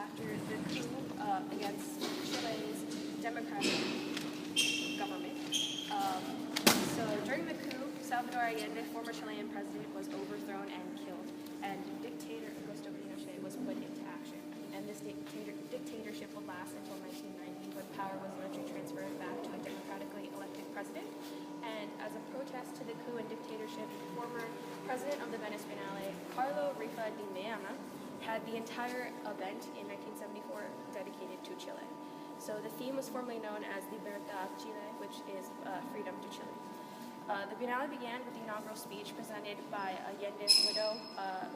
after the coup against Chile's democratic government. So during the coup, Salvador Allende, former Chilean president, was overthrown and killed, and dictator Augusto Pinochet was put into action. And this dictatorship would last until 1990, when power was eventually transferred back to a democratically elected president. And as a protest to the coup and dictatorship, former president of the Venice Biennale, Carlo Rifa di Meana, had the entire event in 1974 dedicated to Chile. So the theme was formerly known as Libertad Chile, which is freedom to Chile. The Biennale began with the inaugural speech presented by Allende's widow,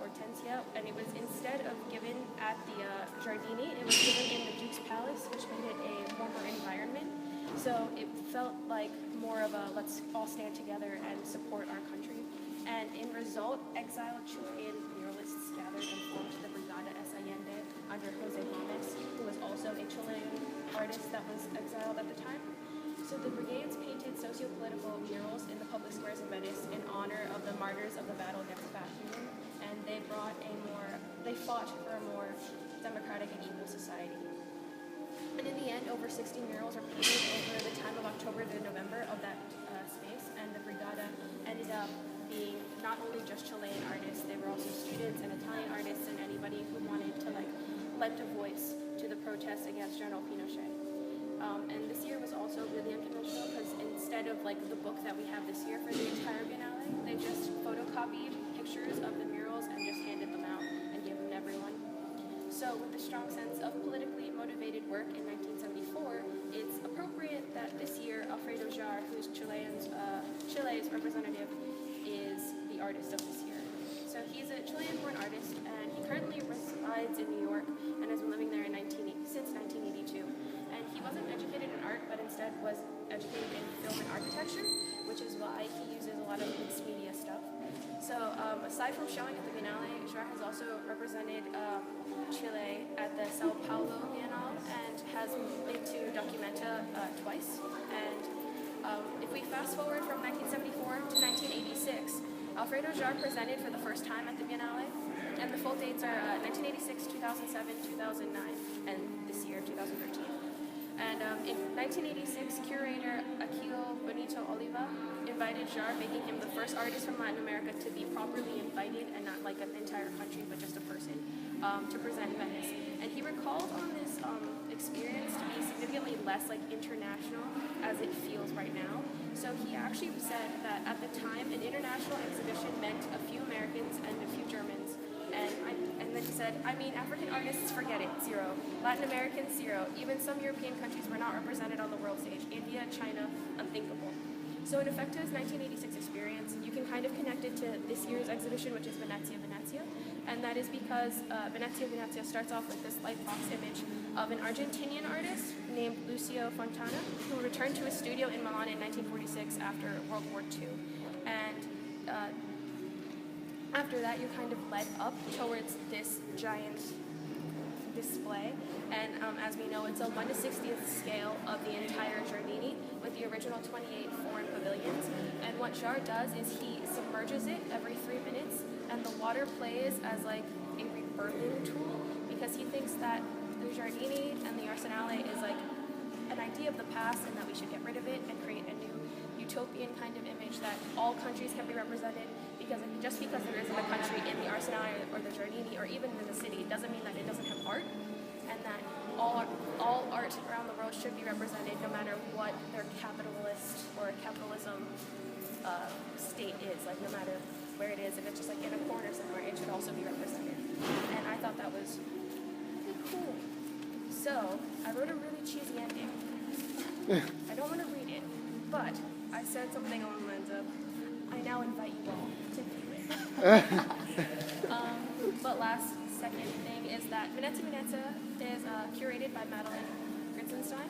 Hortensia, and it was, instead of given at the Giardini, it was given in the Duke's Palace, which made it a warmer environment. So it felt like more of a let's all stand together and support our country. And in result, exiled Chilean muralists gathered and formed the Brigada S. Allende under Jose Gomez, who was also a Chilean artist that was exiled at the time. So the brigades painted socio-political murals in the public squares of Venice in honor of the martyrs of the battle against Pavilion, and they fought for a more democratic and equal society. And in the end, over 60 murals were painted over the time of October to November of that space, and the Brigada ended up being not only just Chilean artists, they were also students and Italian artists and anybody who wanted to lend a voice to the protests against General Pinochet. And this year was also really unconventional because instead of the book that we have this year for the entire Biennale, they just photocopied pictures of the murals and just handed them out and gave them to everyone. So with the strong sense of politically motivated work in 1974, it's appropriate that this year Alfredo Jaar, who's Chile's representative, is the artist of this year. So he's a Chilean-born artist, and he currently resides in New York and has been living there since 1982. And he wasn't educated in art, but instead was educated in film and architecture, which is why he uses a lot of mixed media stuff. So aside from showing at the Biennale, Jaar has also represented Chile at the Sao Paulo Biennale and has been to Documenta twice. And if we fast forward from 1974 to 1986, Alfredo Jaar presented for the first time at the Biennale, and the full dates are 1986, 2007, 2009, and this year, 2013. And in 1986, curator Aquilo Bonito Oliva invited Jaar, making him the first artist from Latin America to be properly invited, and not like an entire country, but just a person, to present Venice. And he recalled on this experience to be significantly less international as it feels right now. So he actually said that at the time, an international exhibition meant a few Americans and a few Germans. And then he said, African artists, forget it, 0. Latin Americans, 0. Even some European countries were not represented on the world stage. India, China, unthinkable. So in effect to his 1986 experience, you can kind of connect it to this year's exhibition, which is Venezia, Venezia. And that is because Venezia, Venezia starts off with this lightbox image of an Argentinian artist named Lucio Fontana, who returned to his studio in Milan in 1946 after World War II. And after that, you're kind of led up towards this giant display, and as we know, it's a 1/60th scale of the entire Giardini with the original 28 foreign pavilions. And what Jaar does is he submerges it every 3 minutes, and the water plays as a rebirthing tool, because he thinks that the Giardini and the Arsenale is an idea of the past, and that we should get rid of it and create a new utopian kind of image that all countries can be represented. Because just because there isn't a country in the Arsenale or the Giardini or even in the city doesn't mean that it doesn't have art, and that all art around the world should be represented no matter what their capitalist or capitalism state is. No matter where it is, if it's just in a corner somewhere, it should also be represented. And I thought that was really cool. So I wrote a really cheesy ending. I don't want to read it, but I said something along the lines of, I now invite you all to view it. But second thing is that Venezia Venezia is curated by Madeline Gritzenstein,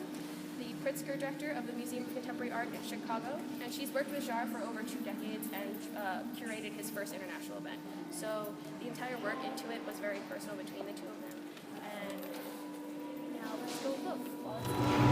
the Pritzker director of the Museum of Contemporary Art in Chicago, and she's worked with Jaar for over 2 decades and curated his first international event. So the entire work into it was very personal between the two of them. And now let's go look.